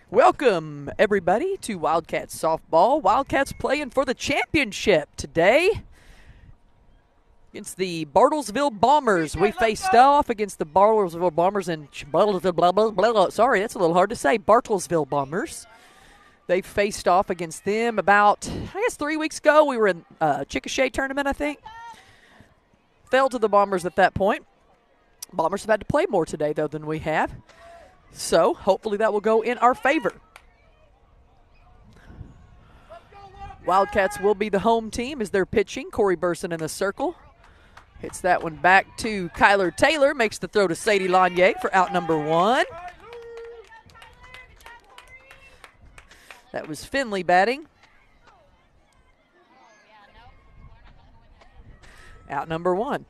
Welcome, everybody, to Wildcats softball. Wildcats playing for the championship today against the Bartlesville Bombers. We faced off against the Bartlesville Bombers and sorry, that's a little hard to say. Bartlesville Bombers. They faced off against them about, 3 weeks ago. We were in Chickasha tournament, I think. Fell to the Bombers at that point. Bombers have had to play more today, though, than we have. So, hopefully that will go in our favor. Wildcats will be the home team as they're pitching. Corey Burson in the circle. Hits that one back to Kyler Taylor. Makes the throw to Sadie Lanier for out number one. That was Finley batting. Out number one.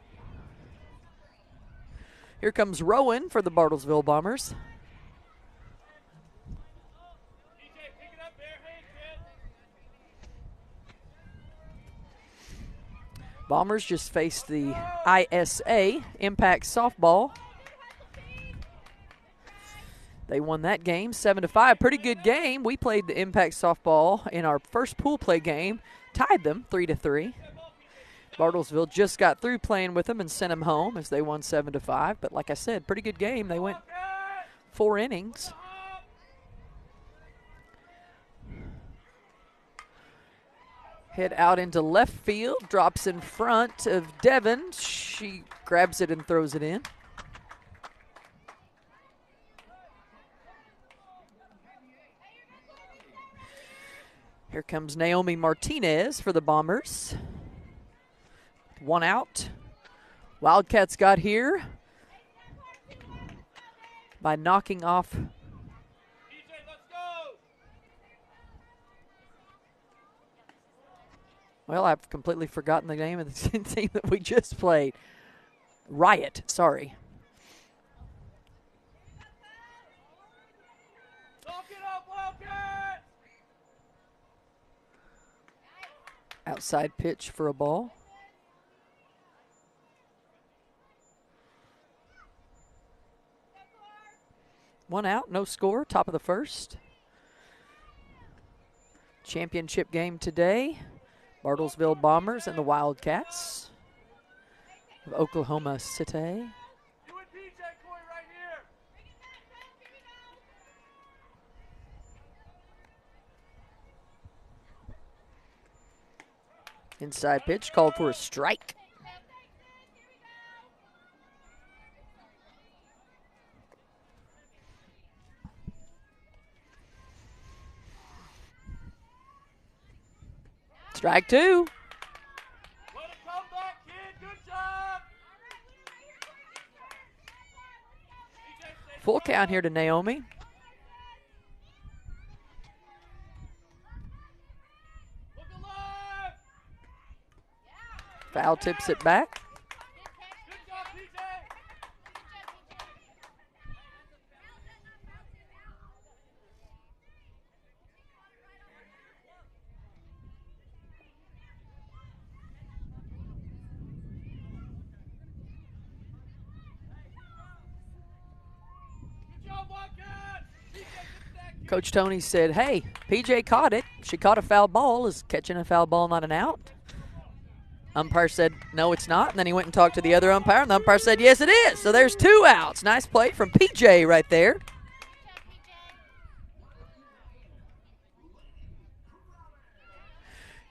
Here comes Rowan for the Bartlesville Bombers. Bombers just faced the ISA Impact Softball. They won that game 7-5. Pretty good game. We played the Impact Softball in our first pool play game. Tied them 3-3. Bartlesville just got through playing with them and sent them home as they won 7-5. But like I said, pretty good game. They went 4 innings. Hit out into left field, drops in front of Devon. She grabs it and throws it in. Here comes Naomi Martinez for the Bombers. 1 out. Wildcats got here by knocking off well, I've completely forgotten the name of the team that we just played. Riot, sorry. Outside pitch for a ball. One out, no score, top of the first. Championship game today. Bartlesville Bombers and the Wildcats of Oklahoma City. Inside pitch called for a strike. Strike 2. Full count here to Naomi. Foul tips it back. Coach Tony said, hey, PJ caught it. She caught a foul ball. Is catching a foul ball not an out? Umpire said, no, it's not. And then he went and talked to the other umpire, and the umpire said, yes, it is. So there's 2 outs. Nice play from PJ right there.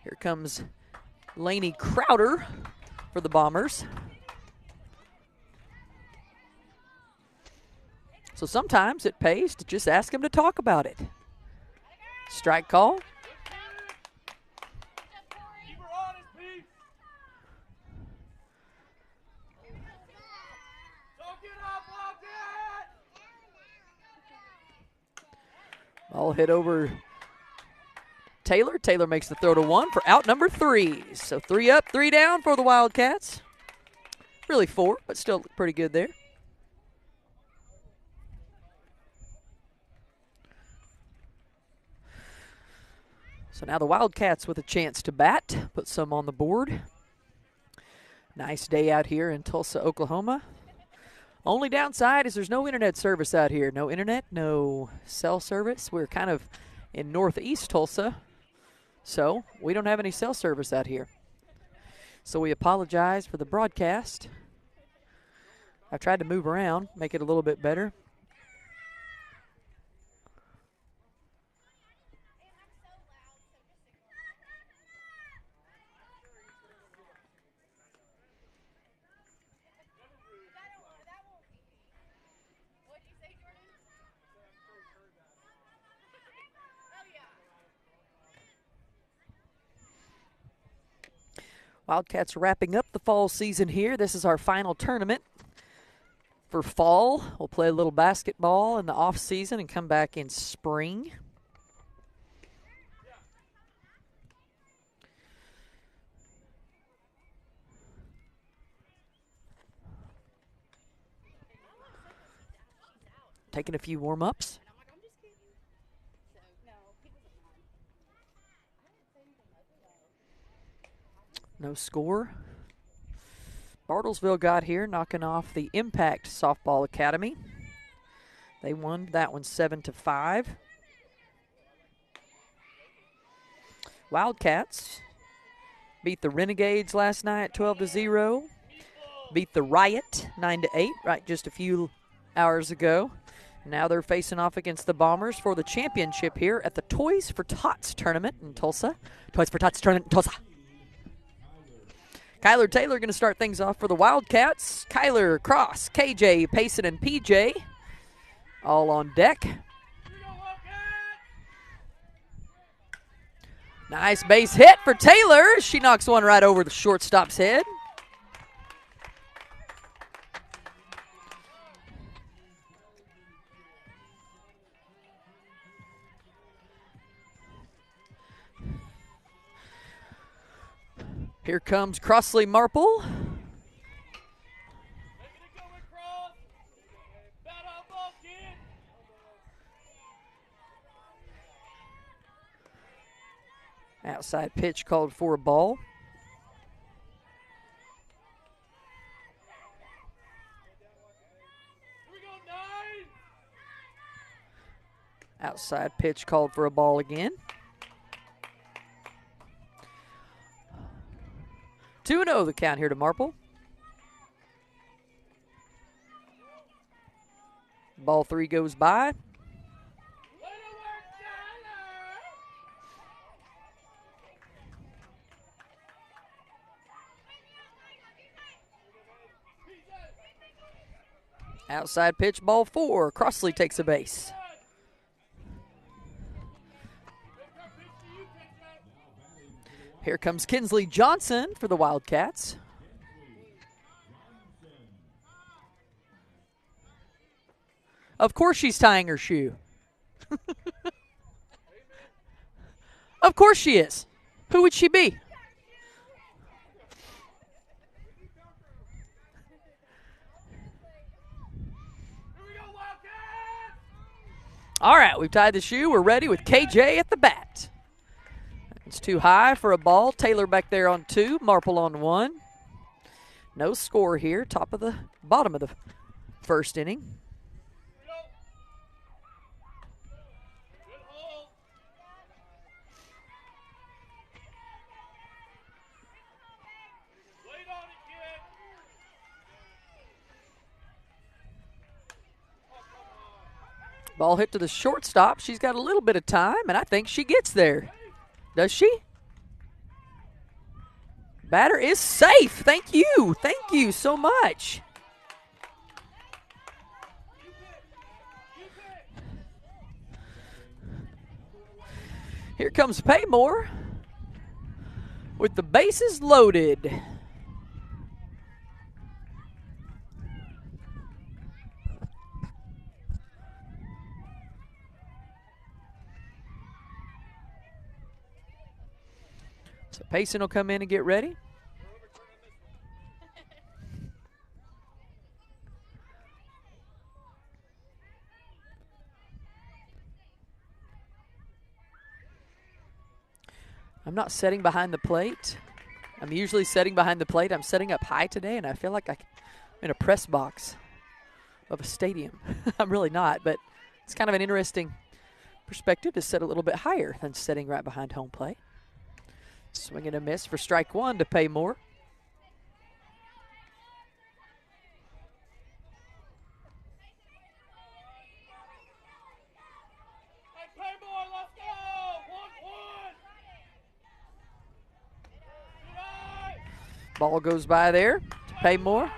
Here comes Lainey Crowder for the Bombers. So sometimes it pays to just ask him to talk about it. Strike call. Ball hit over Taylor. Taylor makes the throw to 1 for out number 3. So 3 up, 3 down for the Wildcats. Really 4, but still pretty good there. So now the Wildcats with a chance to bat, put some on the board. Nice day out here in Tulsa, Oklahoma. Only downside is there's no internet service out here. No internet, no cell service. We're kind of in northeast Tulsa, so we don't have any cell service out here. So we apologize for the broadcast. I've tried to move around, make it a little bit better. Wildcats wrapping up the fall season here. This is our final tournament for fall. We'll play a little basketball in the off season and come back in spring. Taking a few warm-ups. No score. Bartlesville got here, knocking off the Impact Softball Academy. They won that one 7-5. Wildcats beat the Renegades last night 12-0. Beat the Riot 9-8, right, just a few hours ago. Now they're facing off against the Bombers for the championship here at the Toys for Tots tournament in Tulsa. Toys for Tots tournament in Tulsa. Kyler Taylor going to start things off for the Wildcats. Kyler, Cross, KJ, Payson, and PJ all on deck. Nice base hit for Taylor. She knocks one right over the shortstop's head. Here comes Crossley Marple. Outside pitch called for a ball. Outside pitch called for a ball again. 2-0 the count here to Marple. Ball 3 goes by. Outside pitch, ball 4. Crossley takes a base. Here comes Kinsley Johnson for the Wildcats. Of course she's tying her shoe. Of course she is. Who would she be? All right, we've tied the shoe. We're ready with KJ at the bat. It's too high for a ball. Taylor back there on 2, Marple on 1. No score here. Bottom of the first inning. Ball hit to the shortstop. She's got a little bit of time, and I think she gets there. Does she? Batter is safe. Thank you. Thank you so much. Here comes Paymore with the bases loaded. So Payson will come in and get ready. I'm not setting behind the plate. I'm usually setting behind the plate. I'm setting up high today, and I feel like I'm in a press box. of a stadium. I'm really not, but it's kind of an interesting perspective to set a little bit higher than sitting right behind home plate. Swing and a miss for strike one to pay more. Ball goes by there to pay more.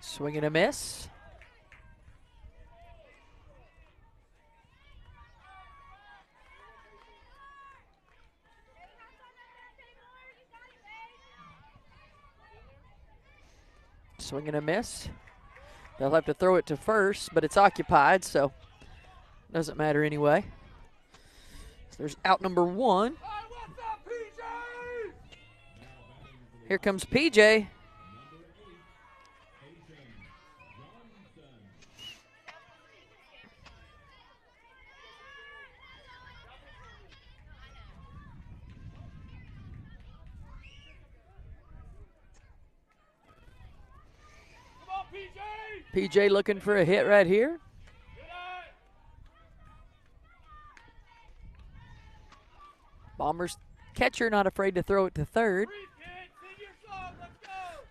Swing and a miss. Swing and a miss. They'll have to throw it to first, but it's occupied, so doesn't matter anyway. So there's out number one. Here comes PJ. PJ looking for a hit right here. Bombers catcher not afraid to throw it to third.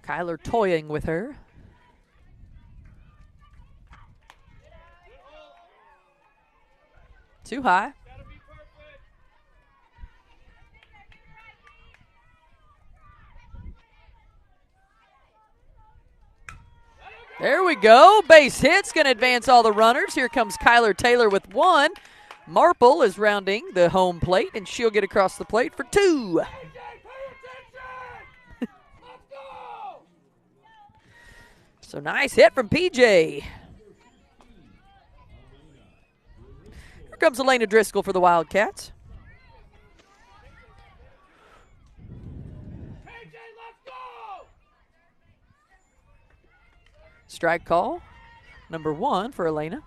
Kyler toying with her. Too high. There we go. Base hit's going to advance all the runners. Here comes Kyler Taylor with one. Marple is rounding the home plate, and she'll get across the plate for two. So nice hit from PJ. Here comes Elena Driscoll for the Wildcats. Strike call, number one for Elena.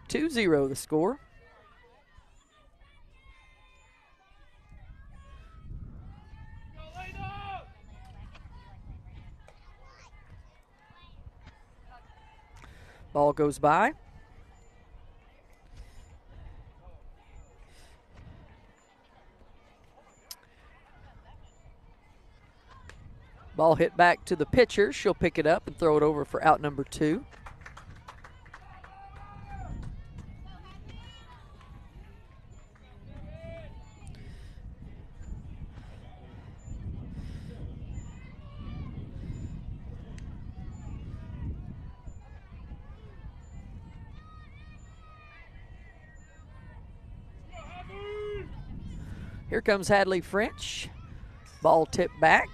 2-0 the score. Ball goes by. Ball hit back to the pitcher. She'll pick it up and throw it over for out number two. Here comes Hadley French. Ball tipped back.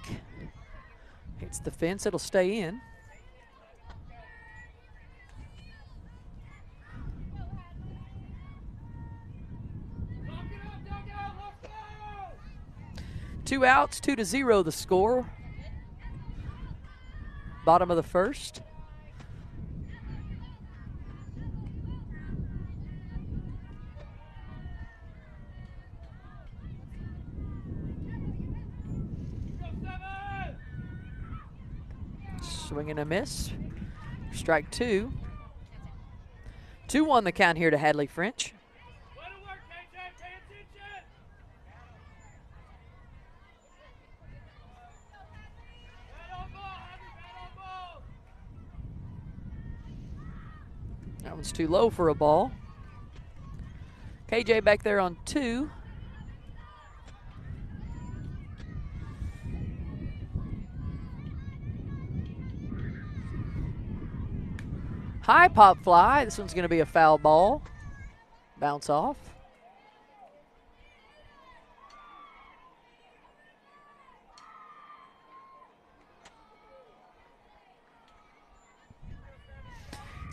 Hits the fence, it'll stay in. Two outs, 2-0 the score. Bottom of the first. Swing and a miss. Strike two. 2-1 the count here to Hadley French. That one's too low for a ball. KJ back there on 2. High pop fly. This one's going to be a foul ball. Bounce off.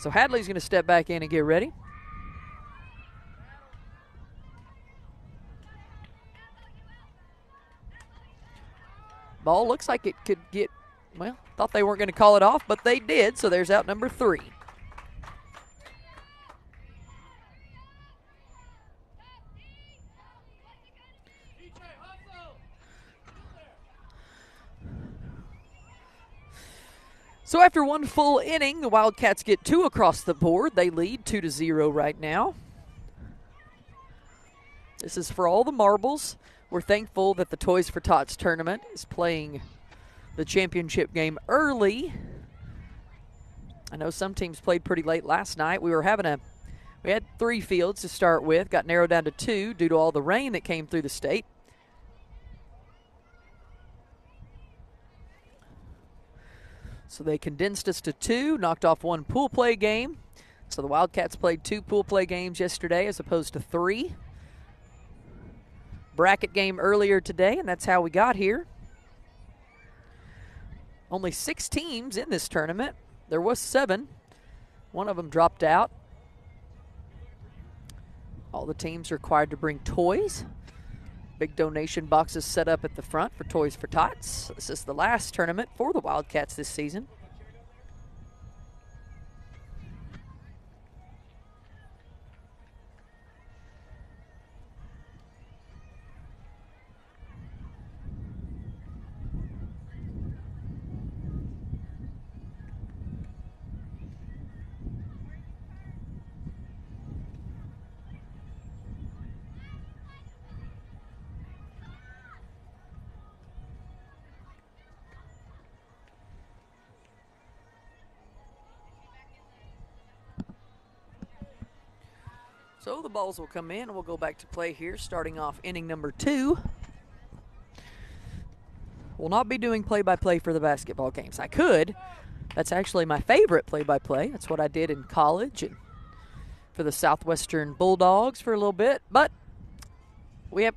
So Hadley's going to step back in and get ready. Ball looks like it could get Well, thought they weren't going to call it off, but they did, so there's out number 3. So after one full inning, the Wildcats get 2 across the board. They lead 2-0 right now. This is for all the marbles. We're thankful that the Toys for Tots tournament is playing the championship game early. I know some teams played pretty late last night. We had 3 fields to start with, got narrowed down to 2 due to all the rain that came through the state. So they condensed us to 2, knocked off 1 pool play game. So the Wildcats played 2 pool play games yesterday as opposed to 3. Bracket game earlier today, and that's how we got here. Only 6 teams in this tournament. There was 7. One of them dropped out. All the teams are required to bring toys. Big donation boxes set up at the front for Toys for Tots. This is the last tournament for the Wildcats this season. So the balls will come in, and we'll go back to play here, starting off inning number 2. Will not be doing play-by-play for the basketball games. I could. That's actually my favorite play-by-play. That's what I did in college and for the Southwestern Bulldogs for a little bit. But we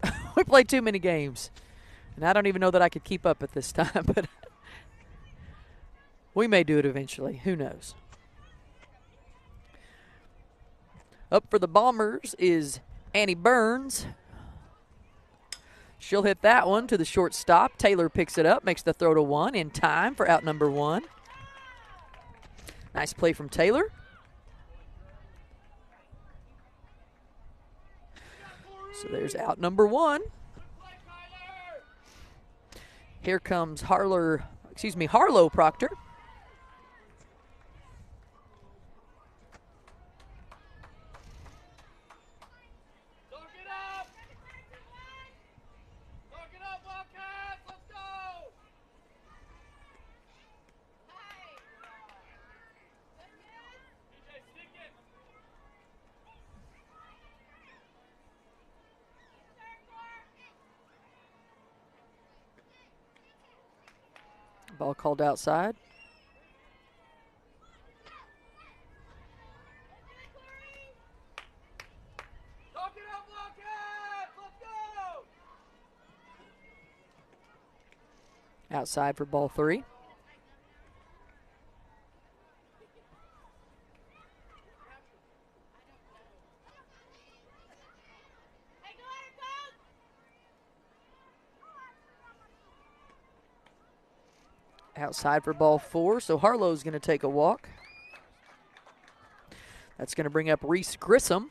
played too many games, and I don't even know that I could keep up at this time. But we may do it eventually. Who knows? Up for the Bombers is Annie Burns. She'll hit that one to the shortstop. Taylor picks it up, makes the throw to 1 in time for out number 1. Nice play from Taylor. So there's out number 1. Here comes Harlow Proctor. Ball called outside. Outside for ball 3. Outside for ball 4, so Harlow's going to take a walk. That's going to bring up Reese Grissom.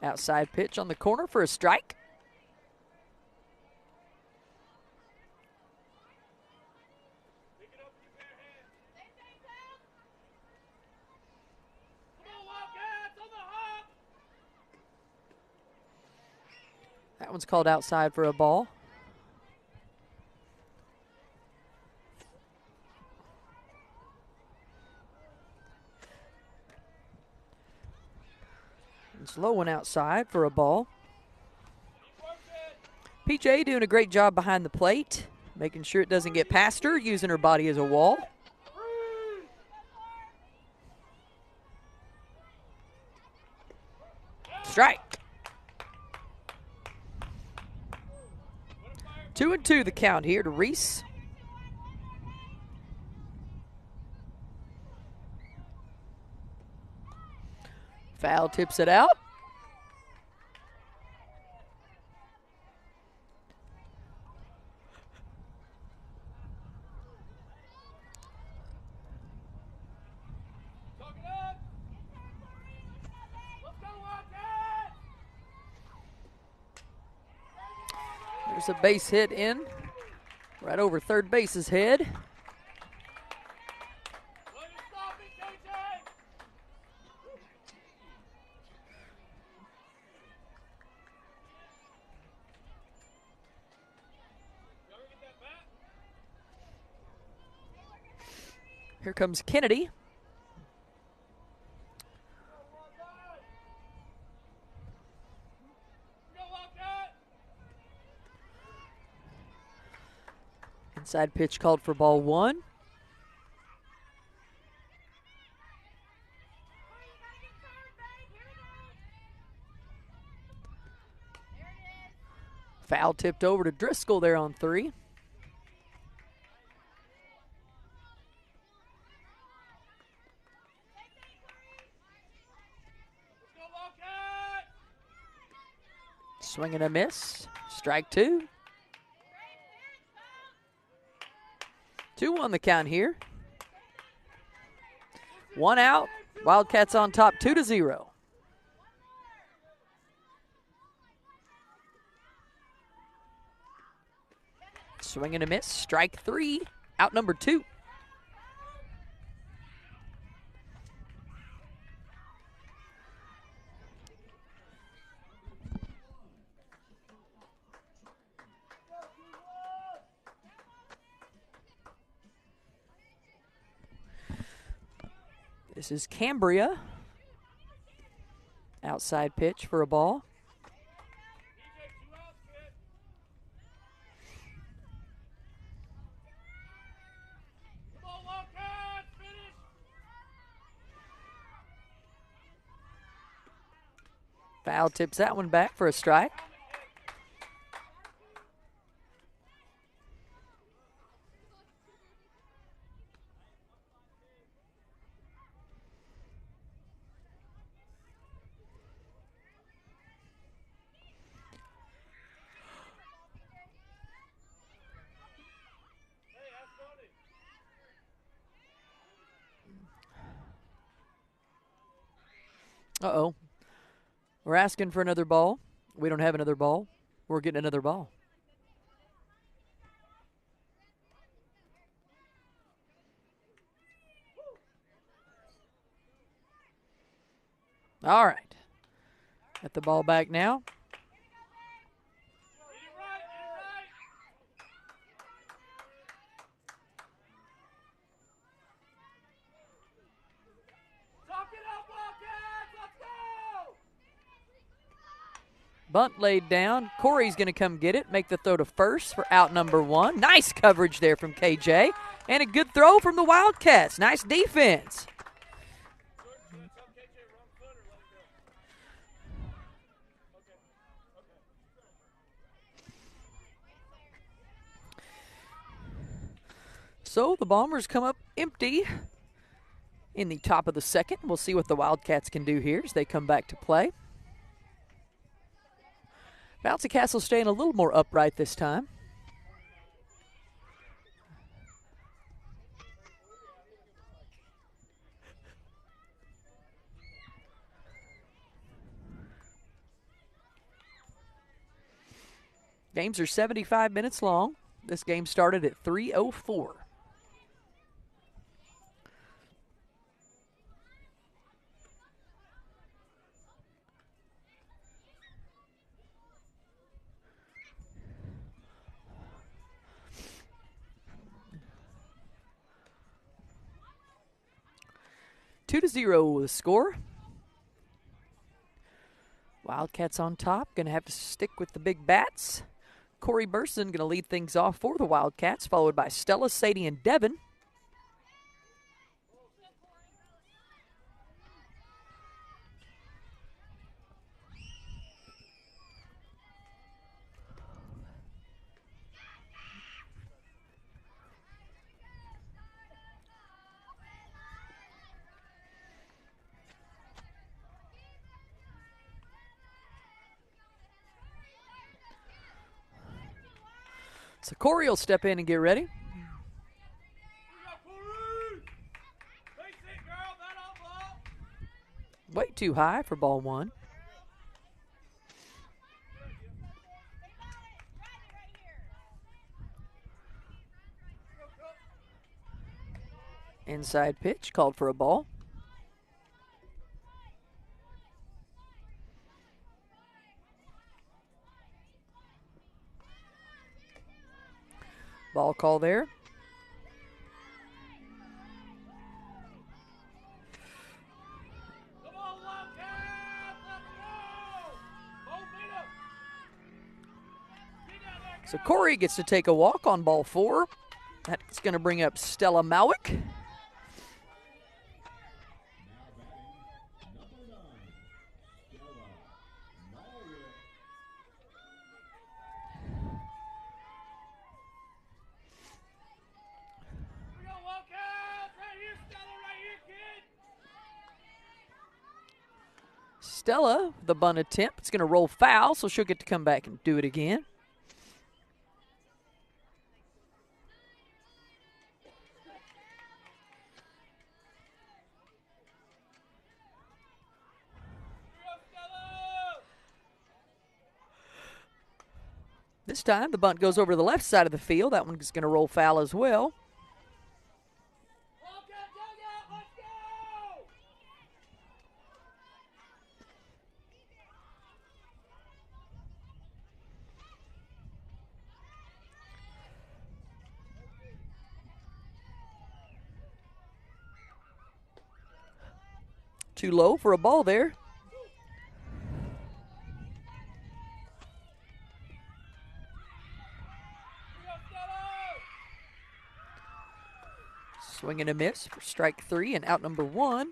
Outside pitch on the corner for a strike. That one's called outside for a ball. It's low one outside for a ball. PJ doing a great job behind the plate, making sure it doesn't get past her, using her body as a wall. Strike. 2-2 the count here to Reese. Foul tips it out. There's a base hit in, right over third base's head. Here comes Kennedy. Inside pitch called for ball 1. Foul tipped over to Driscoll there on 3. Swing and a miss. Strike 2. 2-1 the count here. 1 out. Wildcats on top 2-0. Swing and a miss. Strike 3. Out number 2. This is Cambria. Outside pitch for a ball. Foul tips that one back for a strike. Uh-oh. We're asking for another ball. We don't have another ball. We're getting another ball. All right. Got the ball back now. Bunt laid down. Corey's going to come get it, make the throw to first for out number 1. Nice coverage there from KJ. And a good throw from the Wildcats. Nice defense. So the Bombers come up empty in the top of the second. We'll see what the Wildcats can do here as they come back to play. Bouncy Castle staying a little more upright this time. Games are 75 minutes long. This game started at 3:04. Two to 0 the score. Wildcats on top. Going to have to stick with the big bats. Corey Burson going to lead things off for the Wildcats, followed by Stella, Sadie, and Devin. So Corey will step in and get ready. Way too high for ball one. Inside pitch, called for a ball. Ball call there. So Corey gets to take a walk on ball four. That's going to bring up Stella Mawick. Stella, the bunt attempt, it's going to roll foul, so she'll get to come back and do it again. This time, the bunt goes over to the left side of the field. That one's going to roll foul as well. Too low for a ball there. Swing and a miss for strike three and out number one.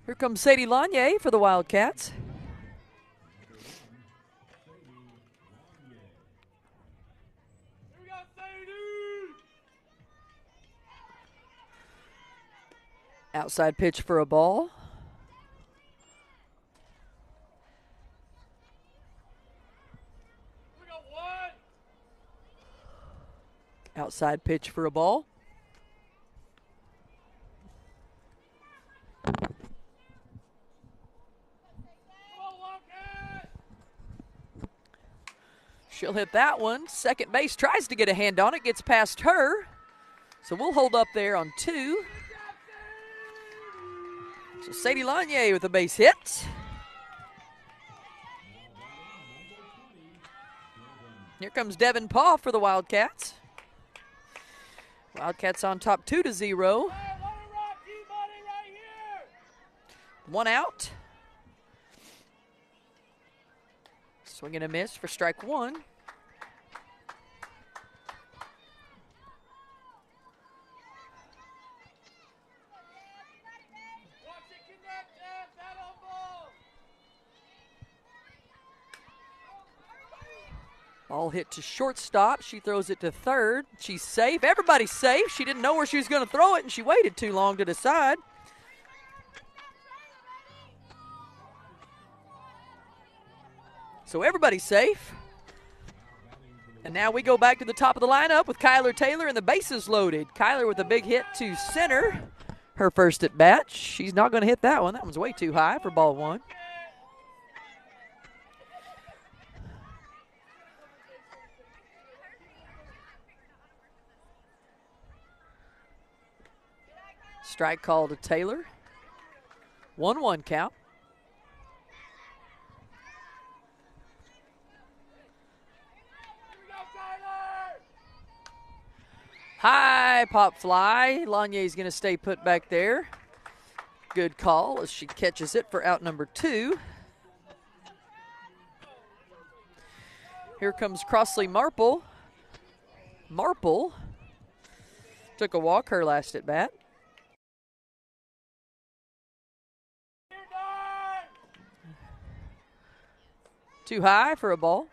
Here comes Sadie Lanier for the Wildcats. Outside pitch for a ball. Outside pitch for a ball. She'll hit that one. Second base tries to get a hand on it, gets past her. So we'll hold up there on two. So Sadie Lanier with a base hit. Here comes Devin Paugh for the Wildcats. Wildcats on top 2-0. One out. Swing and a miss for strike one. Ball hit to shortstop. She throws it to third. She's safe. Everybody's safe. She didn't know where she was going to throw it, and she waited too long to decide. So everybody's safe. And now we go back to the top of the lineup with Kyler Taylor and the bases loaded. Kyler with a big hit to center. Her first at bat. She's not going to hit that one. That one's way too high for ball one. Strike call to Taylor. 1-1 count. High pop fly. Lanier's going to stay put back there. Good call as she catches it for out number two. Here comes Crossley Marple. Marple took a walk her last at bat. Too high for a ball.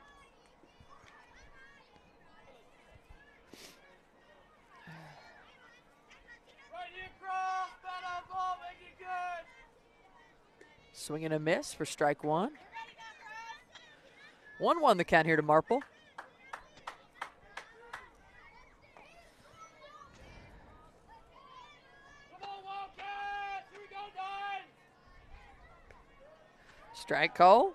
Swing and a miss for strike one. 1-1 the count here to Marple. Strike call.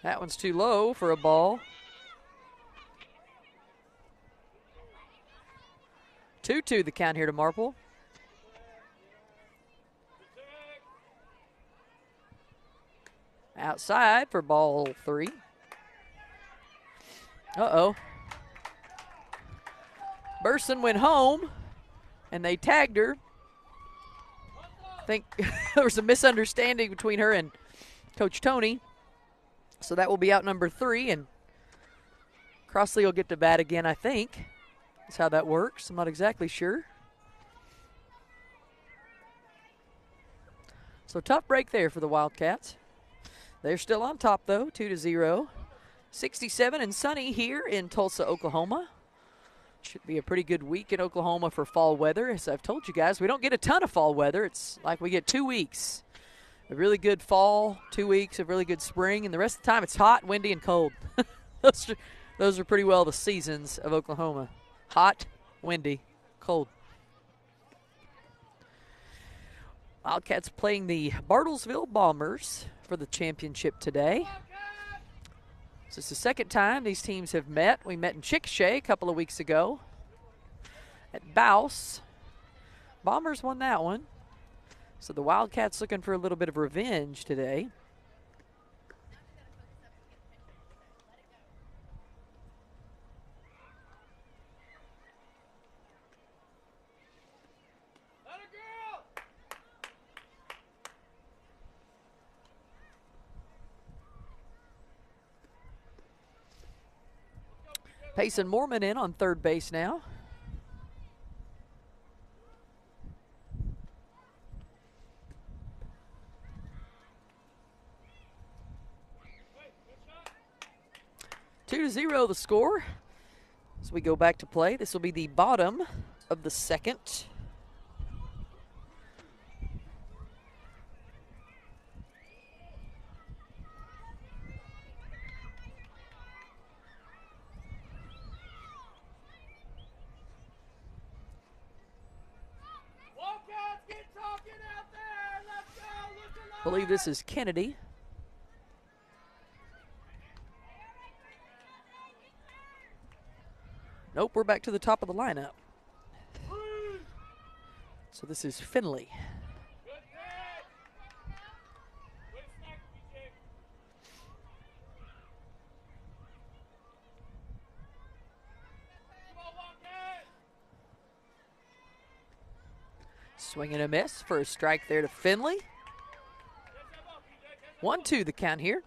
That one's too low for a ball. 2-2 the count here to Marple. Outside for ball 3. Uh-oh. Burson went home, and they tagged her. I think there was a misunderstanding between her and Coach Tony. So that will be out number 3, and Crossley will get to bat again, I think. That's how that works. I'm not exactly sure. So tough break there for the Wildcats. They're still on top, though, 2-0. 67 and sunny here in Tulsa, Oklahoma. Should be a pretty good week in Oklahoma for fall weather. As I've told you guys, we don't get a ton of fall weather. It's like we get 2 weeks. A really good fall, 2 weeks of really good spring, and the rest of the time it's hot, windy, and cold. Those are pretty well the seasons of Oklahoma. Hot, windy, cold. Wildcats playing the Bartlesville Bombers for the championship today. This is the second time these teams have met. We met in Chickasha a couple of weeks ago at Bouse. Bombers won that one. So the Wildcats looking for a little bit of revenge today. Payson Mormon in on third base now. Two to 0 the score. As we go back to play, this will be the bottom of the second. I believe this is Kennedy. Nope, we're back to the top of the lineup. So this is Finley. Swing and a miss for a strike there to Finley. 1-2 the count here.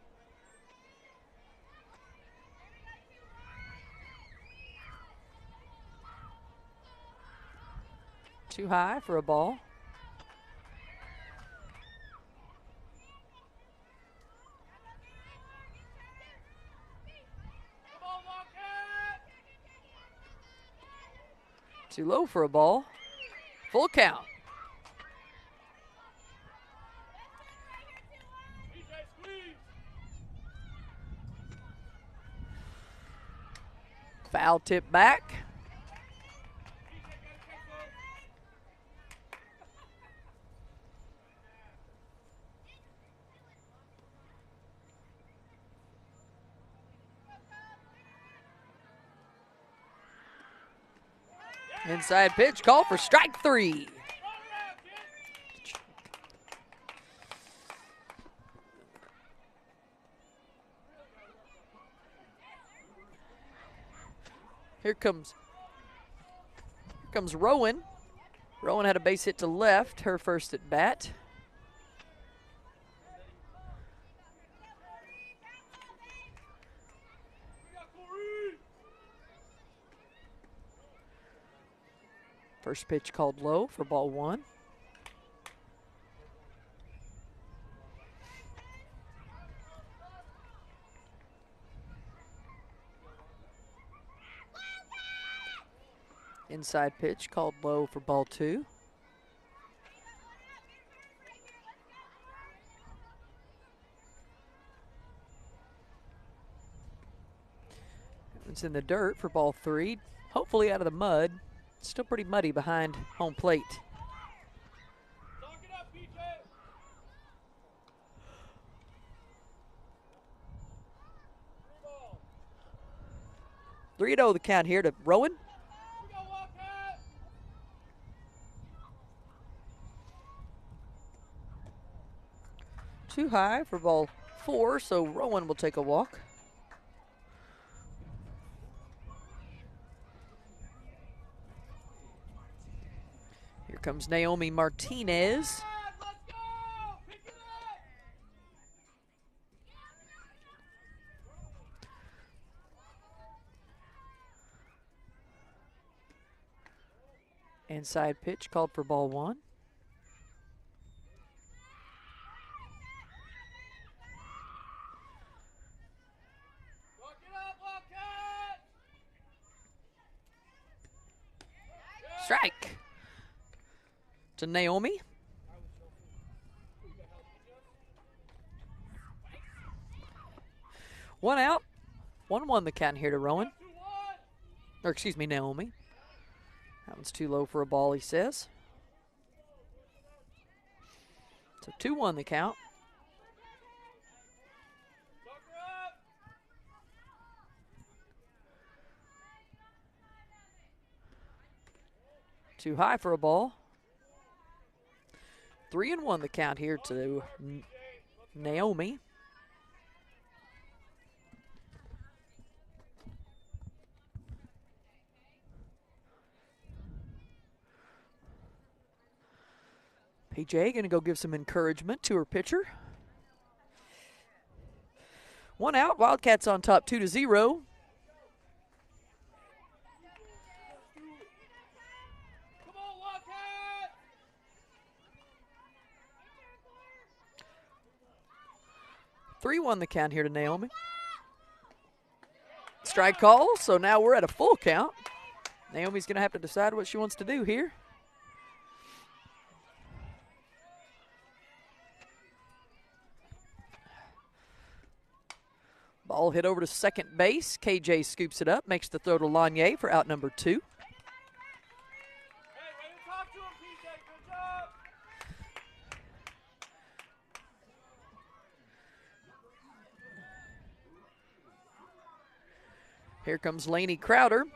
Too high for a ball. Too low for a ball. Full count. Foul tip back. Inside pitch, call for strike 3. Here comes Rowan. Rowan had a base hit to left, her first at bat. First pitch called low for ball 1. Inside pitch called low for ball 2. It's in the dirt for ball 3. Hopefully out of the mud. Still pretty muddy behind home plate. Knock it up, PJ. 3-0 the count here to Rowan. Here we go, Wildcat. Too high for ball 4, so Rowan will take a walk. Here comes Naomi Martinez. Let's go. Pick it up. Inside pitch called for ball 1. Knock it up, Wildcat. Strike to Naomi. One out. 1-1 the count here to Rowan. 2-1. Or excuse me, Naomi. That one's too low for a ball, he says. So 2-1 the count. Knock her up. Too high for a ball. 3-1 the count here to Naomi. PJ going to go give some encouragement to her pitcher. 1 out. Wildcats on top 2-0. Come on, Wildcat. Three-1 the count here to Naomi. Strike call, so now we're at a full count. Naomi's going to have to decide what she wants to do here. Ball hit over to second base. KJ scoops it up, makes the throw to Lanier for out number 2. Hey, way to talk to him, PJ. Good job. Here comes Lainey Crowder.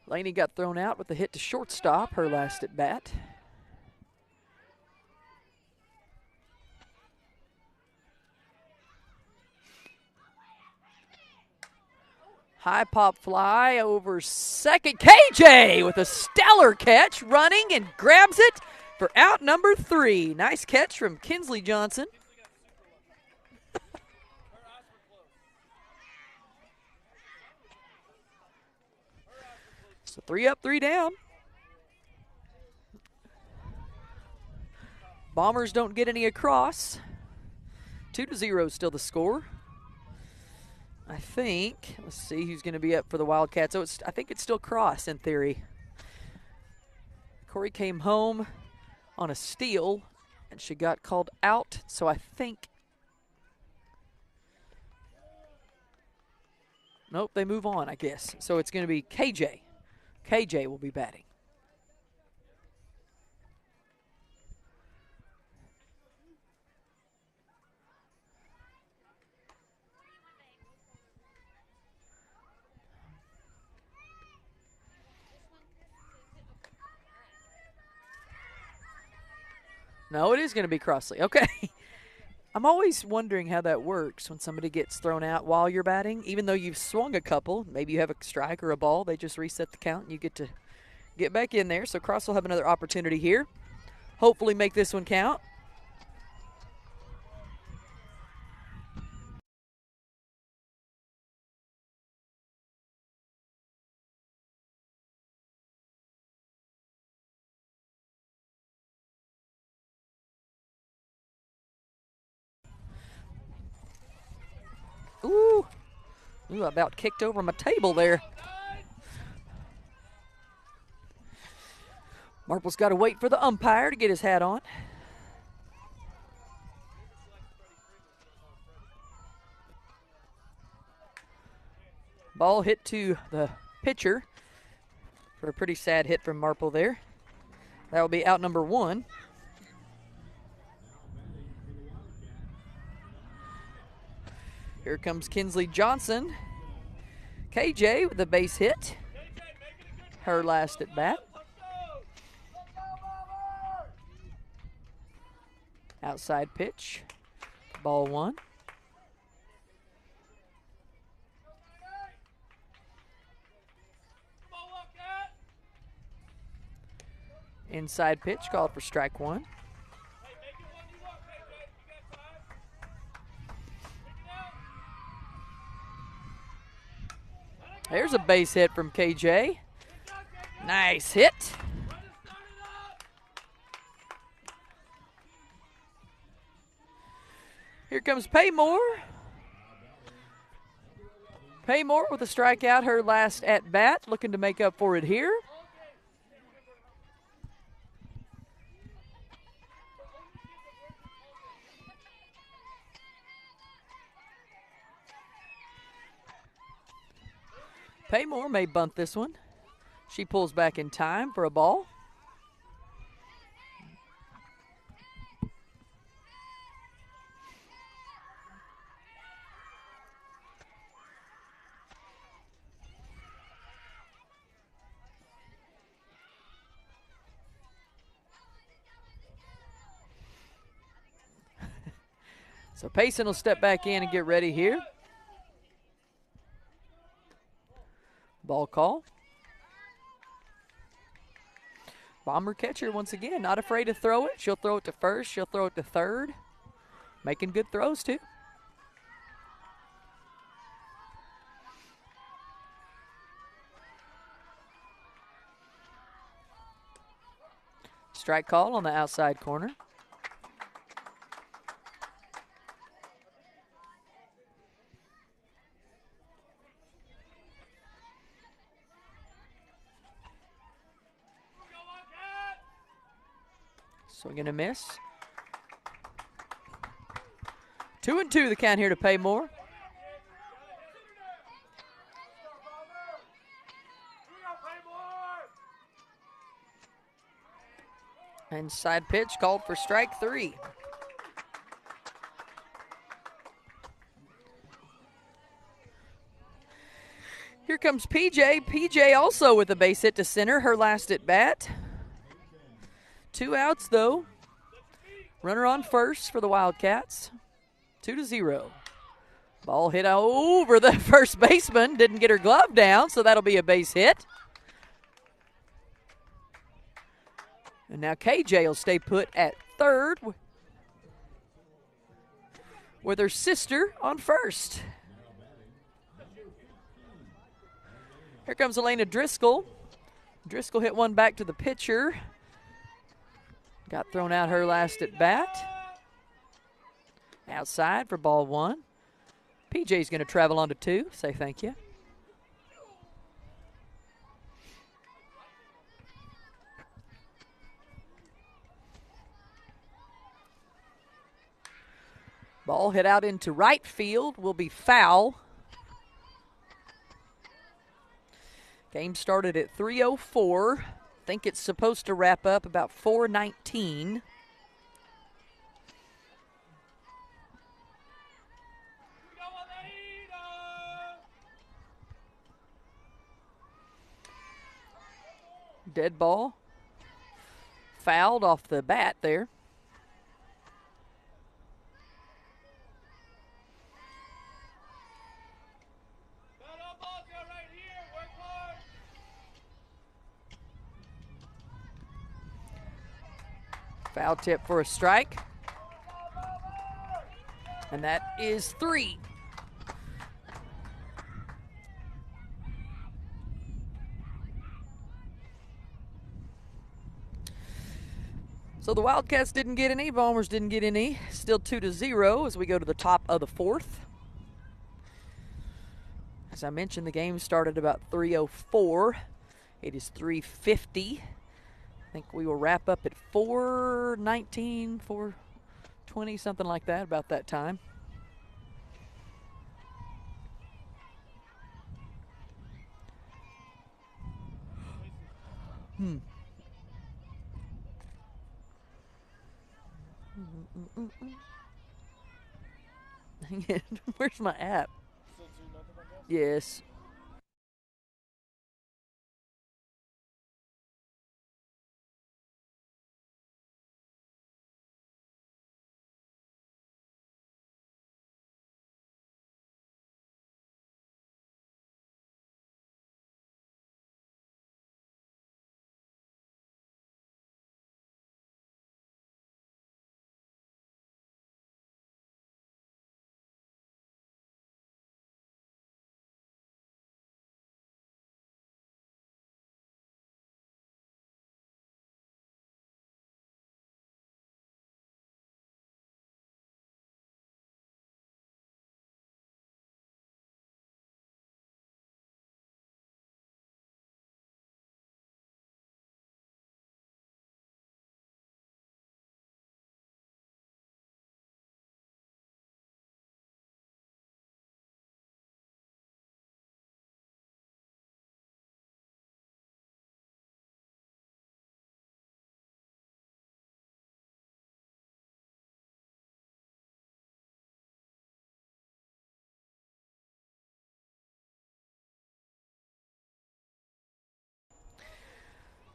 Lainey got thrown out with the hit to shortstop, her last at bat. High pop fly over second. KJ with a stellar catch, running and grabs it for out number 3. Nice catch from Kinsley Johnson. So 3 up, 3 down. Bombers don't get any across. 2-0 still the score. I think, let's see who's going to be up for the Wildcats. Oh, I think it's still Cross in theory. Corey came home on a steal, and she got called out, so I think. Nope, they move on, I guess. So it's going to be KJ. KJ will be batting. No, it is going to be Crossley. Okay. I'm always wondering how that works when somebody gets thrown out while you're batting. Even though you've swung a couple, maybe you have a strike or a ball, they just reset the count and you get to get back in there. So Cross will have another opportunity here. Hopefully make this one count. Ooh, I about kicked over my table there. Marple's got to wait for the umpire to get his hat on. Ball hit to the pitcher for a pretty sad hit from Marple there. That will be out number 1. Here comes Kinsley Johnson. KJ with a base hit. Her last at bat. Outside pitch. Ball 1. Inside pitch called for strike 1. There's a base hit from KJ. Nice hit. Here comes Paymore. Paymore with a strikeout, her last at bat, looking to make up for it here. Paymore may bunt this one. She pulls back in time for a ball. So Payson will step back in and get ready here. Ball call. Bomber catcher once again, not afraid to throw it. She'll throw it to first, she'll throw it to third. Making good throws too. Strike call on the outside corner. Swing and a miss. 2-2 the count here to Paymore. Inside pitch called for strike 3. Here comes PJ. PJ also with a base hit to center, her last at bat. 2 outs, though. Runner on first for the Wildcats. 2-0. Ball hit over the first baseman. Didn't get her glove down, so that'll be a base hit. And now KJ will stay put at third with her sister on first. Here comes Elena Driscoll. Driscoll hit one back to the pitcher. Got thrown out her last at bat. Outside for ball 1. PJ's going to travel on to 2. Say thank you. Ball hit out into right field will be foul. Game started at 3:04. Think it's supposed to wrap up about 4:19. Dead ball. Fouled off the bat there. Foul tip for a strike. And that is 3. So the Wildcats didn't get any, Bombers didn't get any. Still 2-0 as we go to the top of the 4th. As I mentioned, the game started about 3:04. It is 3:50. I think we will wrap up at 4:19, 4:20, something like that, about that time. Dang it. Where's my app? Still 2-0, I guess. Yes.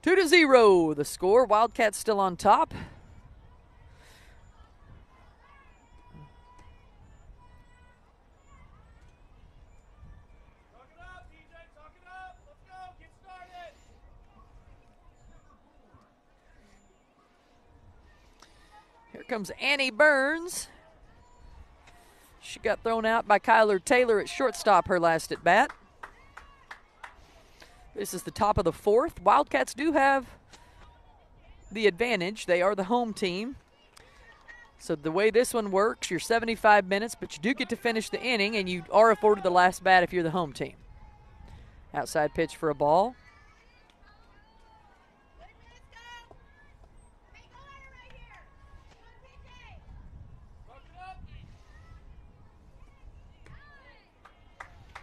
Two to 0, the score. Wildcats still on top. Talk it up, PJ. Talk it up. Let's go. Get started. Here comes Annie Burns. She got thrown out by Kyler Taylor at shortstop her last at bat. This is the top of the fourth. Wildcats do have the advantage. They are the home team. So the way this one works, you're 75 minutes, but you do get to finish the inning, and you are afforded the last bat if you're the home team. Outside pitch for a ball. Talk it up.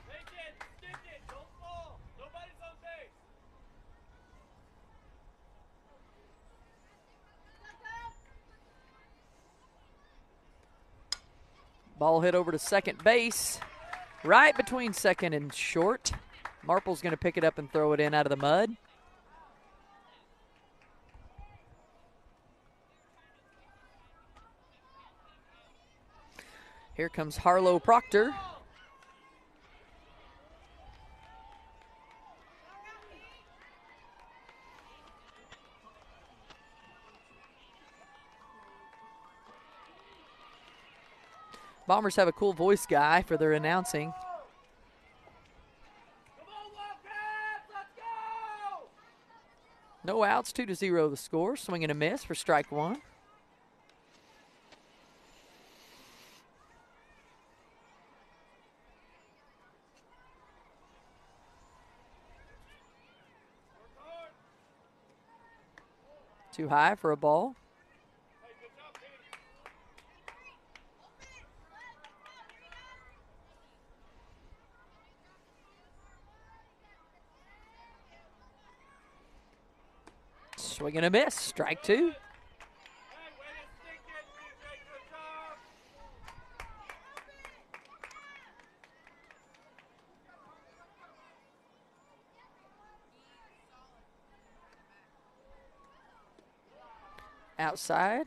Take it. Stick it. Don't fall. Nobody's on base. Ball hit over to second base, right between second and short. Marple's going to pick it up and throw it in out of the mud. Here comes Harlow Proctor. Bombers have a cool voice guy for their announcing. Come on, Wildcats. Let's go. No outs, 2 to 0 the score. Swing and a miss for strike one. Work hard. Too high for a ball. Hey, good job, Pete. Swing and a miss, strike two. Hey, way to stick it, PJ. Good job. Outside.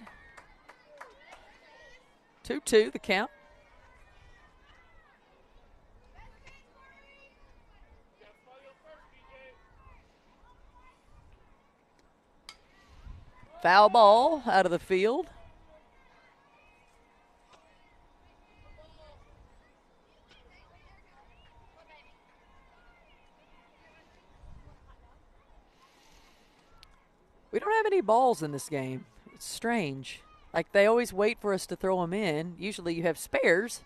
2-2 the count. Got somebody on first, PJ. Foul ball out of the field. We don't have any balls in this game. It's strange. Like, they always wait for us to throw them in. Usually you have spares.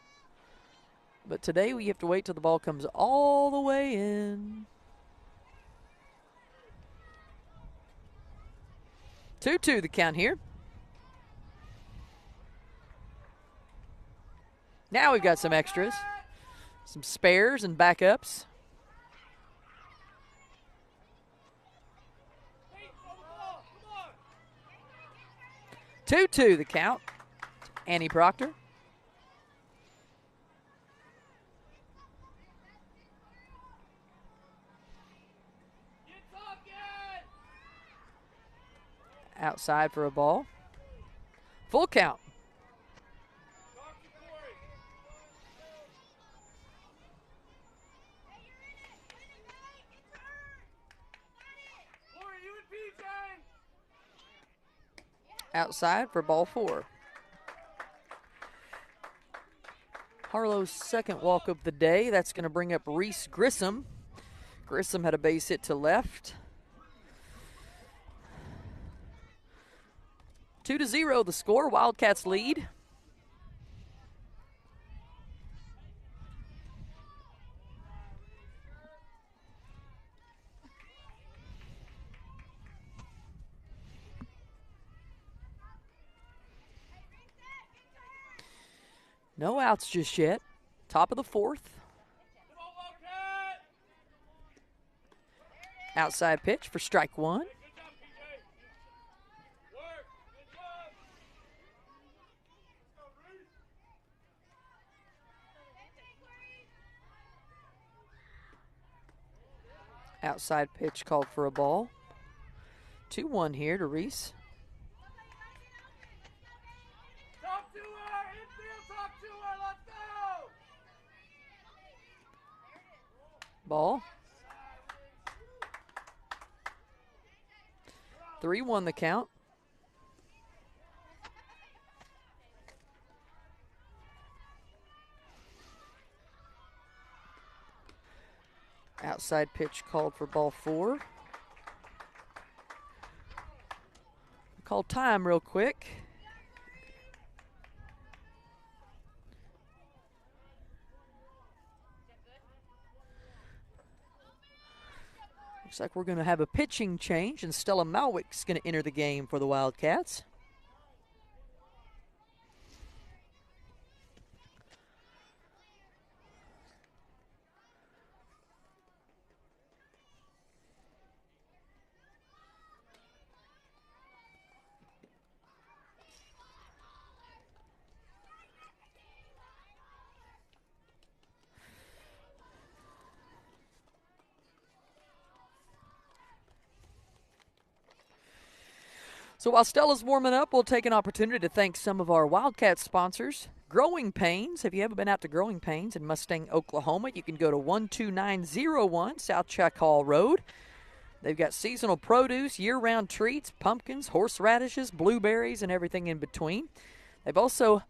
But today we have to wait till the ball comes all the way in. 2-2 the count here. Now we've got some extras, some spares and backups. Come on. 2-2 the count. Annie Proctor. Get talking. Outside for a ball. Full count. Talk to Corey. Corey, you and PJ. Outside for ball 4. Harlow's second walk of the day. That's going to bring up Reese Grissom. Grissom had a base hit to left. 2-0 the score. Wildcats lead. No outs just yet. Top of the 4th. Come on, Wildcat. Outside pitch for strike 1. Good job, PJ. Work. Good job. Let's go, Reese. Outside pitch called for a ball. 2-1 here to Reese. Talk to her. Infield, talk to her. Let's go. Ball. 3-1 the count. Outside pitch called for ball 4. Call time real quick. Looks like we're going to have a pitching change, and Stella Malwick's going to enter the game for the Wildcats. So while Stella's warming up, we'll take an opportunity to thank some of our Wildcat sponsors. Growing Pains. If you haven't been out to Growing Pains in Mustang, Oklahoma, you can go to 12901 South Chuck Hall Road. They've got seasonal produce, year-round treats, pumpkins, horseradishes, blueberries, and everything in between. They've also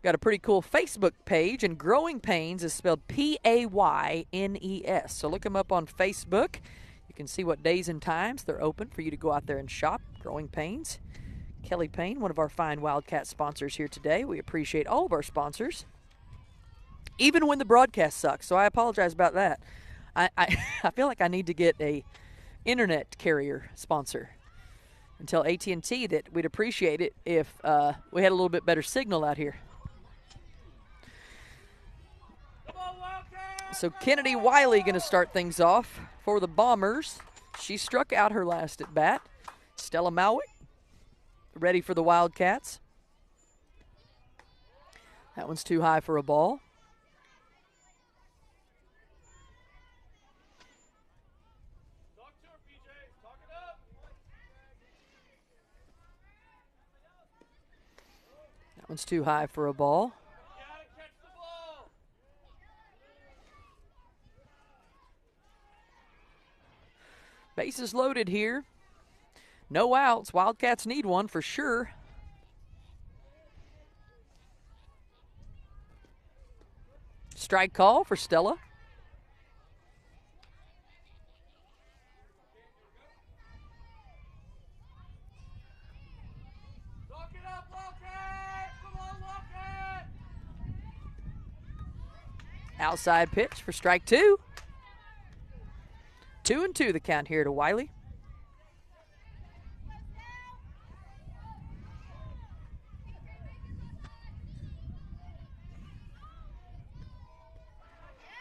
got a pretty cool Facebook page, and Growing Pains is spelled Paynes. So look them up on Facebook. You can see what days and times they're open for you to go out there and shop. Growing Pains. Kelly Payne, one of our fine Wildcat sponsors here today. We appreciate all of our sponsors, even when the broadcast sucks. So I apologize about that. I feel like I need to get a internet carrier sponsor and tell AT&T that we'd appreciate it if we had a little bit better signal out here. Come on, Wildcat. So Kennedy Wiley going to start things off for the Bombers. She struck out her last at bat. Stella Malwick ready for the Wildcats. That one's too high for a ball. Talk to her, PJ. Talk it up. That one's too high for a ball. You gotta catch the ball. Bases loaded here. No outs. Wildcats need one for sure. Strike call for Stella. Talk it up, Wildcat. Come on, Wildcat. Outside pitch for strike two. 2-2 the count here to Wiley.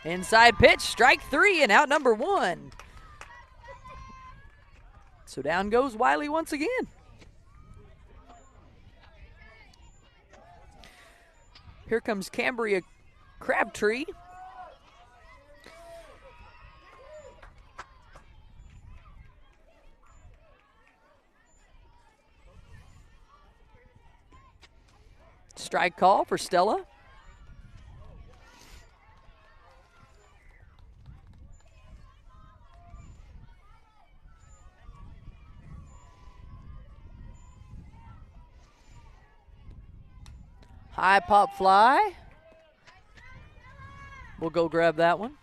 Inside pitch, strike three, and out number one. So down goes Wiley once again. Here comes Cambria Crabtree. Strike call for Stella. High pop fly. We'll go grab that one.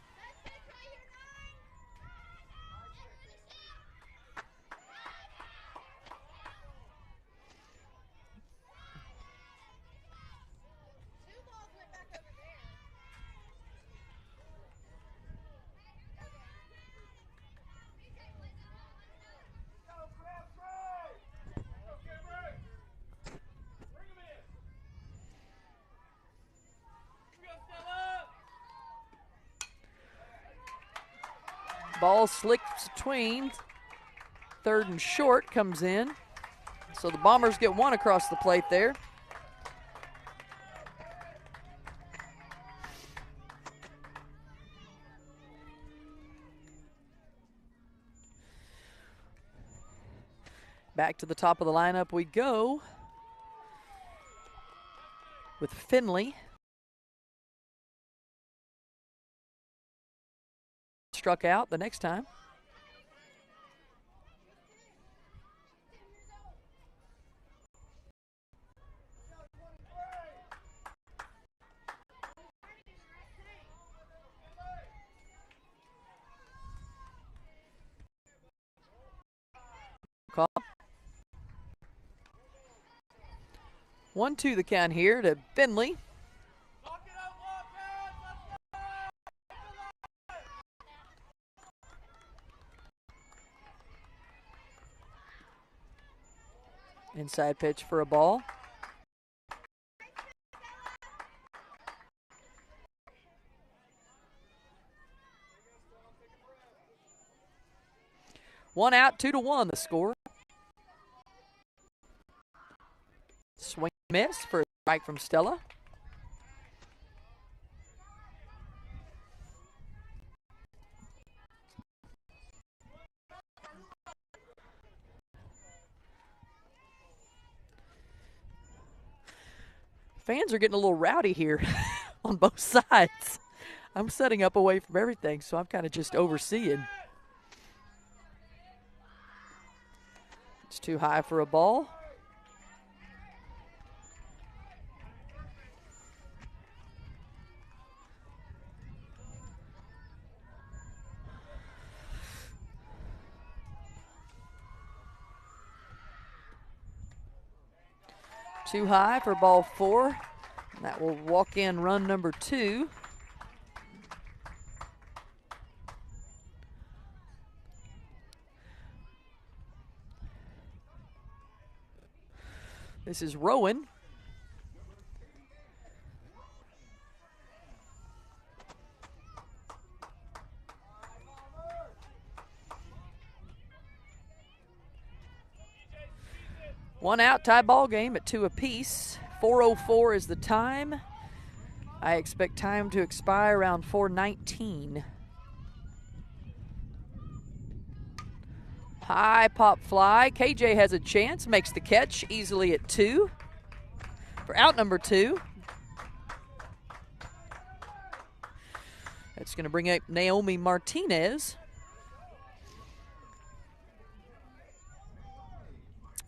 Ball slicks between third and short, comes in. So the Bombers get one across the plate there. Back to the top of the lineup we go with Finley. Struck out the next time. Call. 1-2 the count here to Finley. Inside pitch for a ball. One out, 2-1 the score. Swing miss for a strike from Stella. Fans are getting a little rowdy here on both sides. I'm setting up away from everything, so I'm kind of just overseeing. It's too high for a ball. Too high for ball four. And that will walk in run number two. This is Rowan. One out, tie ball game at 2 apiece. 4:04 is the time. I expect time to expire around 4:19. High pop fly. KJ has a chance, makes the catch easily at 2 for out number 2. That's going to bring up Naomi Martinez.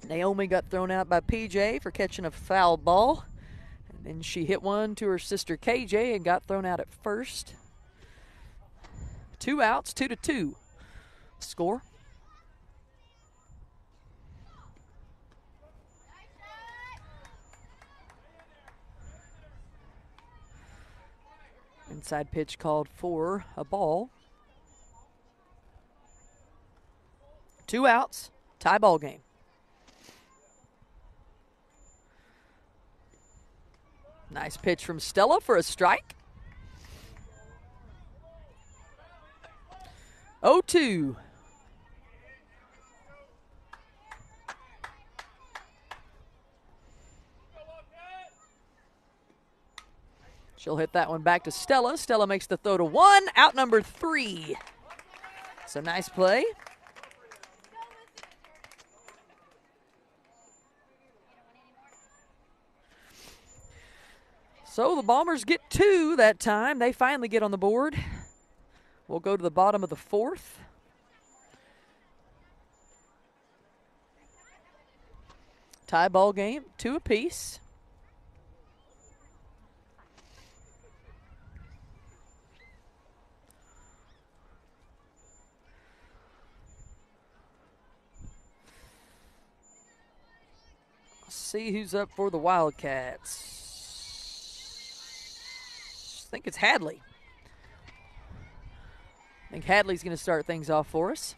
Naomi got thrown out by PJ for catching a foul ball. And then she hit one to her sister KJ and got thrown out at first. 2 outs, 2-2. Score. Inside pitch called for a ball. 2 outs, tie ball game. Nice pitch from Stella for a strike. 0-2. She'll hit that one back to Stella. Stella makes the throw to 1, out number 3. So nice play. So the Bombers get 2 that time. They finally get on the board. We'll go to the bottom of the 4th. Tie ball game, 2 apiece. See who's up for the Wildcats. I think it's Hadley. I think Hadley's going to start things off for us.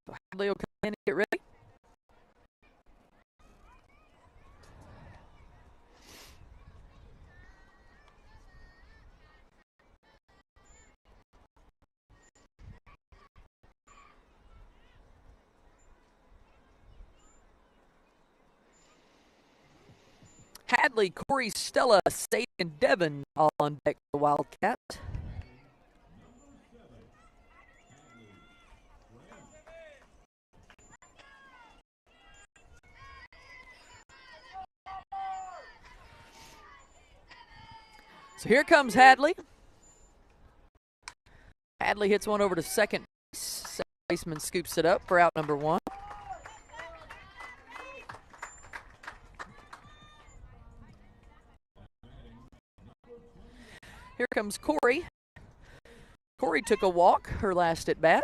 So Hadley will come in and get ready. Hadley, Corey, Stella, Sadie, and Devin all on deck for the Wildcat. So here comes Hadley. Hadley hits one over to second base. Second baseman scoops it up for out number 1. Here comes Corey. Corey took a walk, her last at bat.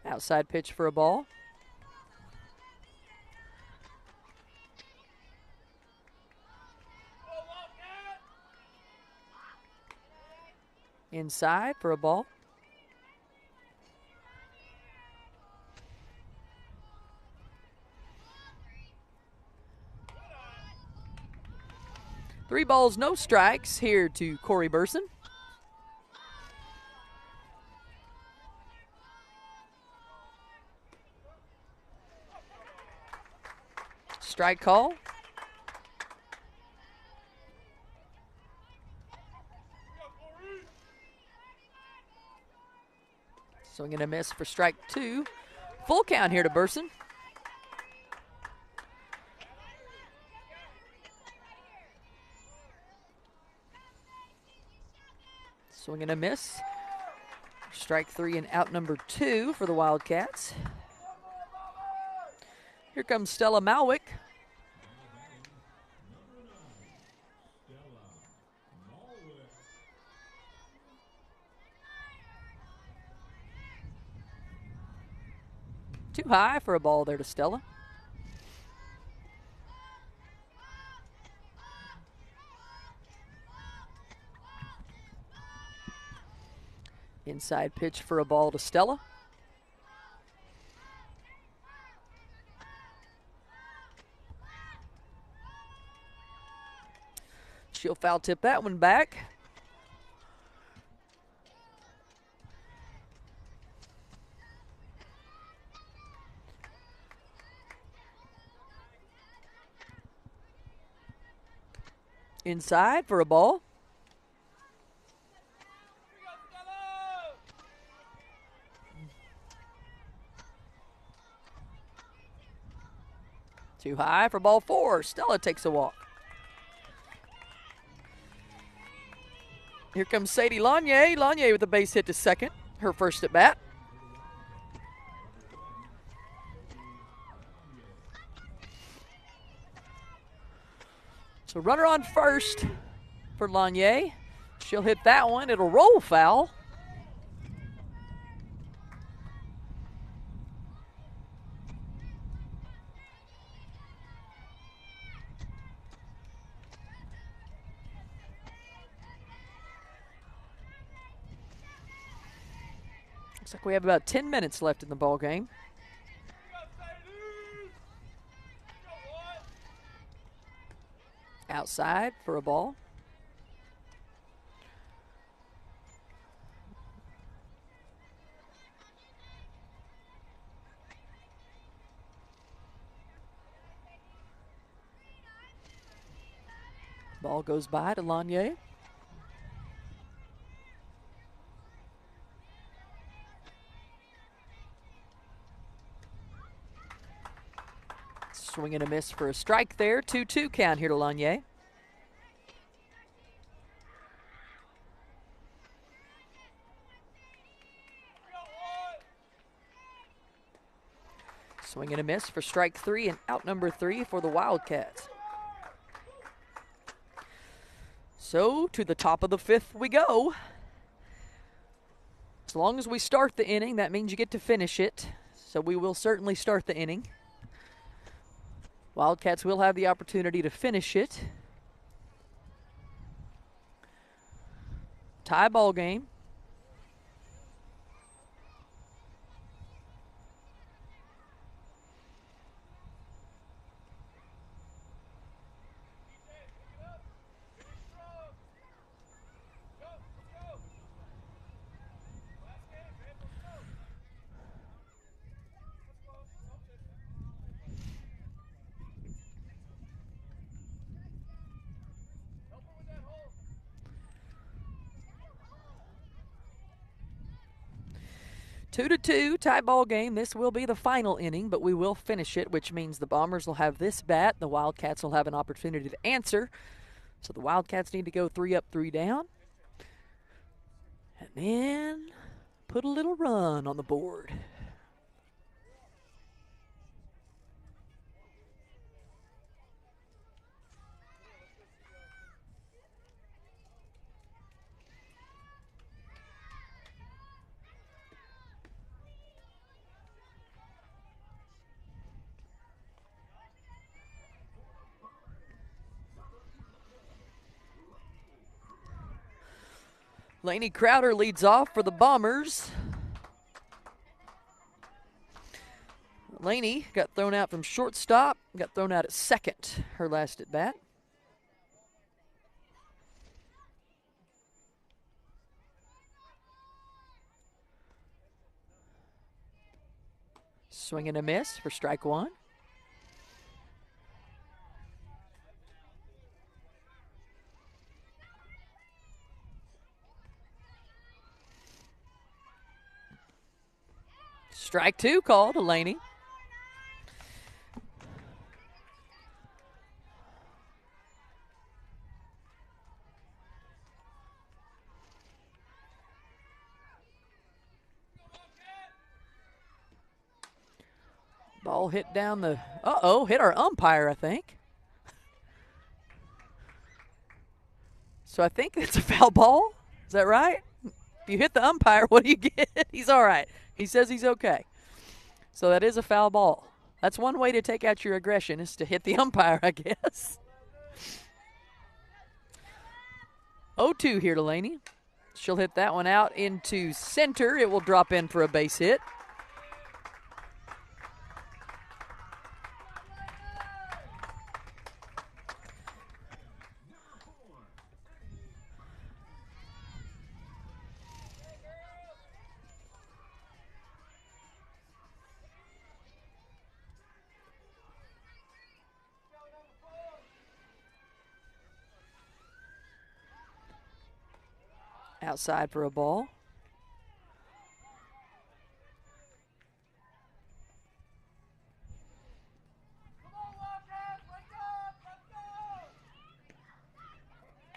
Outside pitch for a ball. Inside for a ball. Three balls, no strikes here to Corey Burson. Strike call. Swing and a miss for strike 2. Full count here to Burson. Swing and a miss. Strike 3 and out number 2 for the Wildcats. Here comes Stella Malwick. Too high for a ball there to Stella. Inside pitch for a ball to Stella. She'll foul tip that one back. Inside for a ball. Too high for ball 4. Stella takes a walk. Here comes Sadie Lanier. Lanier with a base hit to second. Her first at bat. So runner on first for Lanier. She'll hit that one. It'll roll foul. Looks like we have about 10 minutes left in the ball game. Outside for a ball. Ball goes by to Lanier. Swing and a miss for a strike there. 2-2 count here to Lanier. Swing and a miss for strike 3 and out number 3 for the Wildcats. So to the top of the 5th we go. As long as we start the inning, that means you get to finish it. So we will certainly start the inning. Wildcats will have the opportunity to finish it. Tie ball game. Two to two, tie ball game. This will be the final inning, but we will finish it, which means the Bombers will have this bat. The Wildcats will have an opportunity to answer. So the Wildcats need to go 3 up, 3 down. And then put a little run on the board. Laney Crowder leads off for the Bombers. Laney got thrown out from shortstop, got thrown out at second, her last at bat. Swing and a miss for strike 1. Strike 2 called to Laney. Ball hit down the, hit our umpire, I think. So I think it's a foul ball. Is that right? If you hit the umpire, what do you get? He's all right. He says he's okay. So that is a foul ball. That's one way to take out your aggression, is to hit the umpire, I guess. 0-2 here to Laney. She'll hit that one out into center. It will drop in for a base hit. Outside for a ball.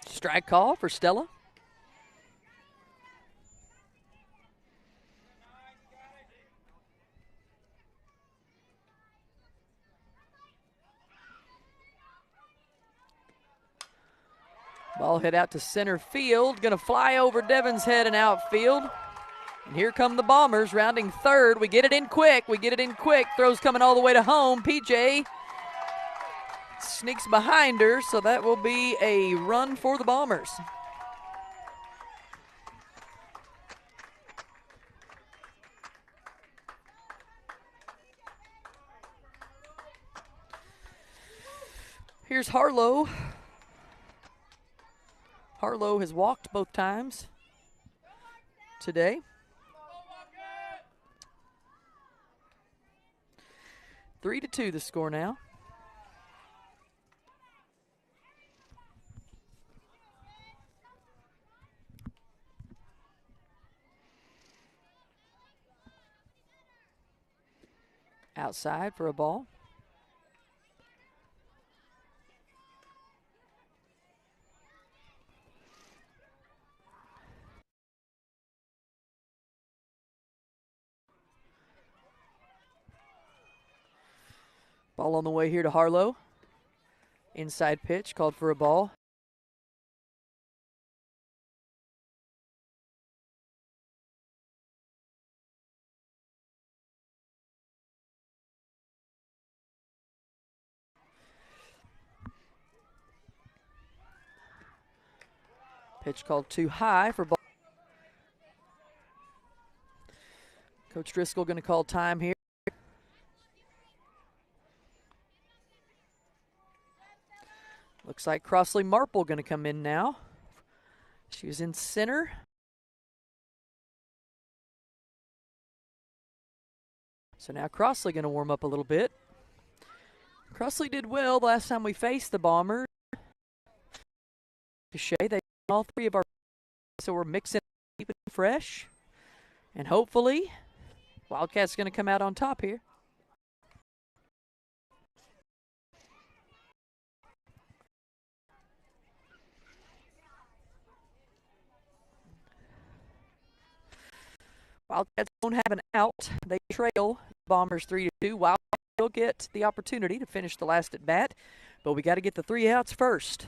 Strike call for Stella. Ball hit out to center field. Going to fly over Devon's head and outfield. And here come the Bombers rounding third. We get it in quick. Throw's coming all the way to home. PJ sneaks behind her, so that will be a run for the Bombers. Here's Harlow. Harlow has walked both times today. 3-2 the score now. Outside for a ball. Ball on the way here to Harlow. Inside pitch called for a ball. Pitch called too high for ball. Coach Driscoll going to call time here. Looks like Crossley Marple going to come in now. She was in center. So now Crossley going to warm up a little bit. Crossley did well last time we faced the Bombers. They all three of our, so we're mixing, keeping it fresh, and hopefully Wildcats going to come out on top here. Wildcats don't have an out. They trail Bombers 3-2. Wildcats will get the opportunity to finish the last at bat, but we got to get the 3 outs first.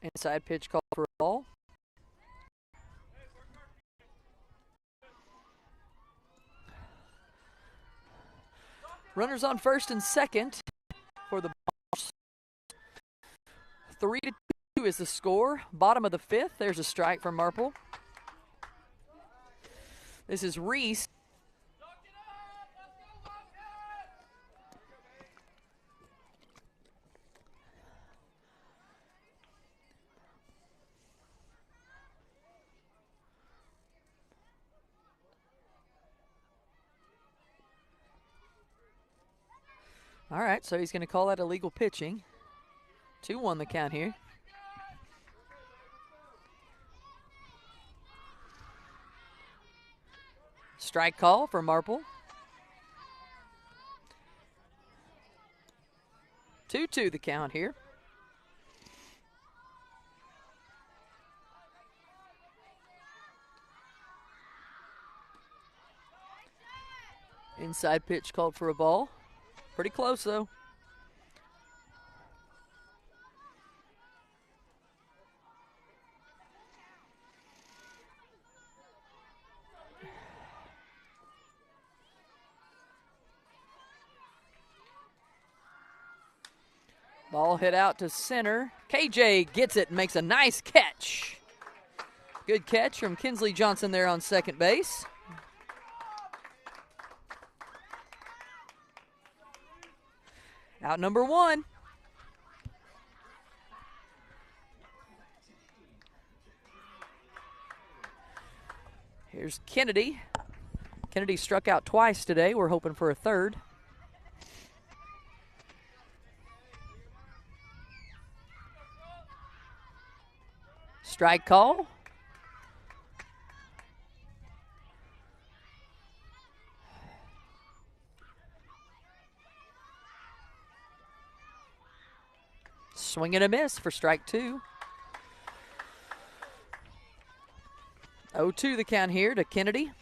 Inside pitch called for a ball. Runners on first and second for the Bombers. 3-2 is the score. Bottom of the 5th. There's a strike from Marple. This is Reese. All right, so he's going to call that illegal pitching. 2-1 the count here. Strike call for Marple. 2-2 the count here. Inside pitch called for a ball. Pretty close, though. Ball hit out to center. KJ gets it and makes a nice catch. Good catch from Kinsley Johnson there on second base. Out number 1. Here's Kennedy. Kennedy struck out twice today. We're hoping for a third. Strike call. Swing and a miss for strike 2. 0-2 the count here to Kennedy.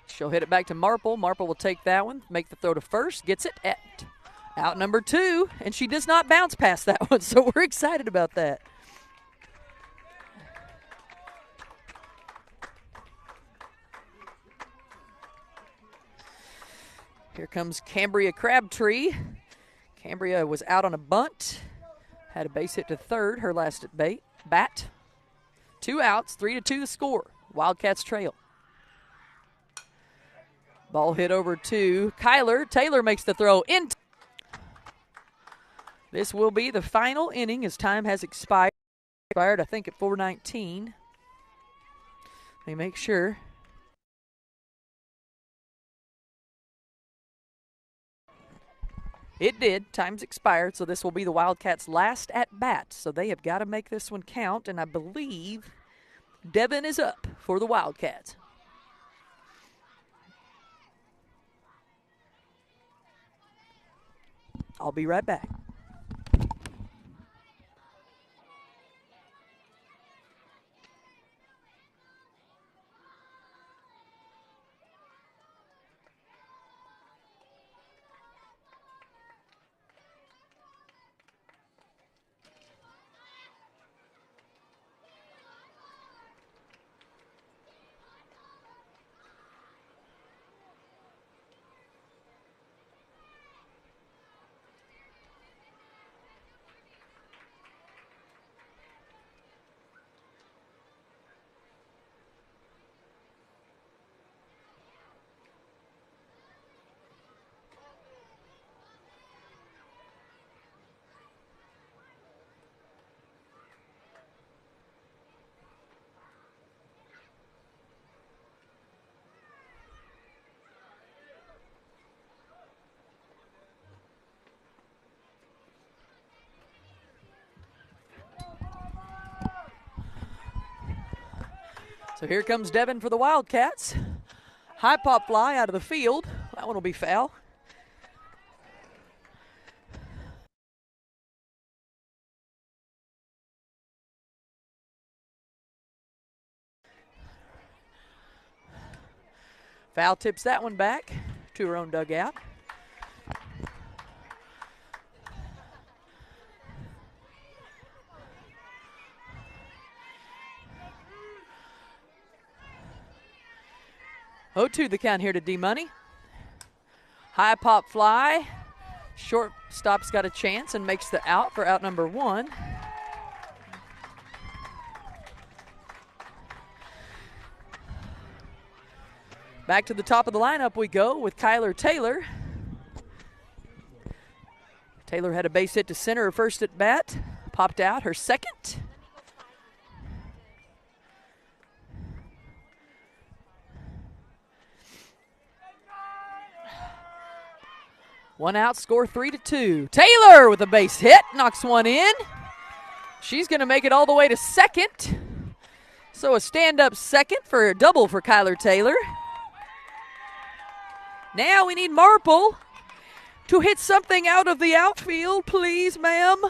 She'll hit it back to Marple. Marple will take that one, make the throw to first, gets it at out number 2, and she does not bounce past that one, so we're excited about that. Here comes Cambria Crabtree. Cambria was out on a bunt, had a base hit to third, her last at bat. 2 outs, 3-2 the score. Wildcats trail. Ball hit over to Kyler. Taylor makes the throw in. This will be the final inning as time has expired. I think at 4:19. Let me make sure. It did. Time's expired, so this will be the Wildcats' last at bat. So they have got to make this one count, and I believe Devin is up for the Wildcats. I'll be right back. So here comes Devin for the Wildcats. High pop fly out of the field. That one will be foul. Foul tips that one back to her own dugout. Oh, 2 the count here to D-Money. High pop fly. Shortstop's got a chance and makes the out for out number 1. Back to the top of the lineup we go with Kyler Taylor. Taylor had a base hit to center her first at bat. Popped out her second. One out, score 3-2. Taylor with a base hit, knocks one in. She's going to make it all the way to second. So a stand-up second for a double for Kyler Taylor. Now we need Marple to hit something out of the outfield, please, ma'am.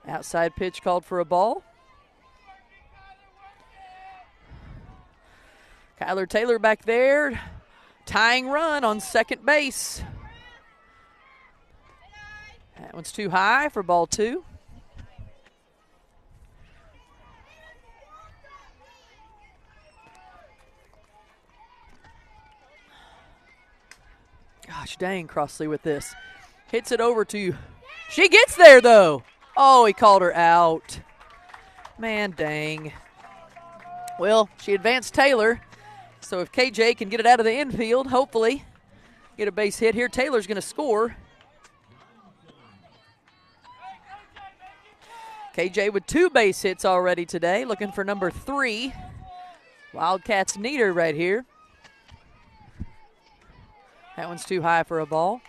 Outside pitch called for a ball. Kyler Taylor back there. Tying run on second base. That one's too high for ball 2. Gosh dang, Crossley with this. Hits it over to, she gets there though. Oh, he called her out. Man dang. Well, she advanced Taylor. So if KJ can get it out of the infield, hopefully get a base hit here, Taylor's going to score. KJ with 2 base hits already today, looking for number 3. Wildcats need her right here. That one's too high for a ball.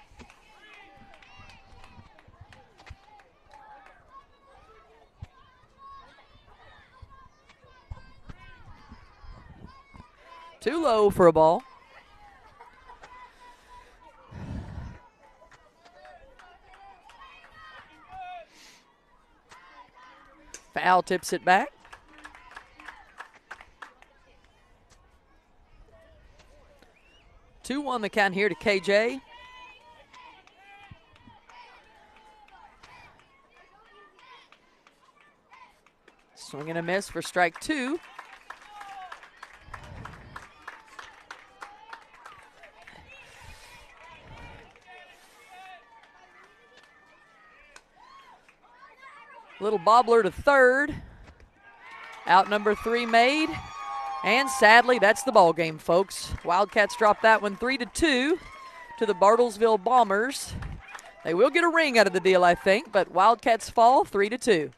Too low for a ball. Foul tips it back. Two on the count here to KJ. Swing and a miss for strike two. Little bobbler to third. Out number 3 made. And sadly, that's the ball game, folks. Wildcats drop that one 3-2 to the Bartlesville Bombers. They will get a ring out of the deal, I think, but Wildcats fall 3-2.